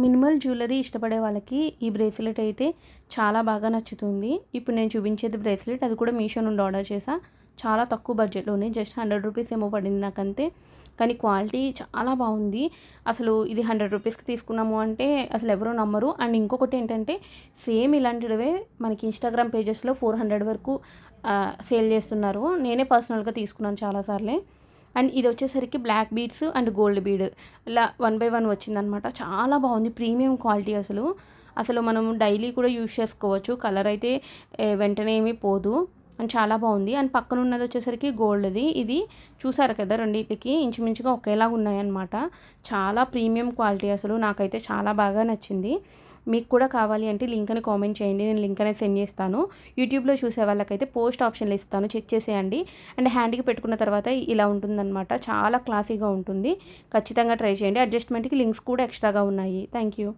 Minimal jewellery ఇష్టపడే వాళ్ళకి ఈ బ్రేస్లెట్ అయితే చాలా బాగా నచ్చుతుంది. ఇప్పుడు నేను చూపించేది బ్రేస్లెట్, అది కూడా మీషో నుండి ఆర్డర్ చేశా. చాలా తక్కువ బడ్జెట్లోనే, జస్ట్ 100 రూపీస్ ఏమో పడింది నాకంతే. కానీ క్వాలిటీ చాలా బాగుంది. అసలు ఇది 100 రూపీస్కి తీసుకున్నాము అంటే అసలు ఎవరూ నమ్మరు. అండ్ ఇంకొకటి ఏంటంటే సేమ్ ఇలాంటివే మనకి ఇన్స్టాగ్రామ్ పేజెస్లో 400 వరకు సేల్ చేస్తున్నారు. నేనే పర్సనల్గా తీసుకున్నాను చాలాసార్లే. అండ్ ఇది వచ్చేసరికి black beads and gold bead ఇలా 1 బై 1 వచ్చిందనమాట. చాలా బాగుంది, ప్రీమియం క్వాలిటీ. అసలు మనం డైలీ కూడా యూజ్ చేసుకోవచ్చు. కలర్ అయితే వెంటనే ఏమీ పోదు. అండ్ చాలా బాగుంది. అండ్ పక్కన ఉన్నది వచ్చేసరికి గోల్డ్ది. ఇది చూసారు కదా, రెండింటికి ఇంచుమించుగా ఒకేలాగా ఉన్నాయన్నమాట. చాలా ప్రీమియం క్వాలిటీ. నాకైతే చాలా బాగా నచ్చింది. మీకు కూడా కావాలి అంటే లింక్ అని కామెంట్ చేయండి, నేను లింక్ అనేది సెండ్ చేస్తాను. యూట్యూబ్లో చూసే వాళ్ళకైతే పోస్ట్ ఆప్షన్లు ఇస్తాను, చెక్ చేసేయండి. అండ్ హ్యాండ్కి పెట్టుకున్న తర్వాత ఇలా ఉంటుందన్నమాట. చాలా క్లాసీగా ఉంటుంది. ఖచ్చితంగా ట్రై చేయండి. అడ్జస్ట్మెంట్కి లింక్స్ కూడా ఎక్స్ట్రాగా ఉన్నాయి. Thank you.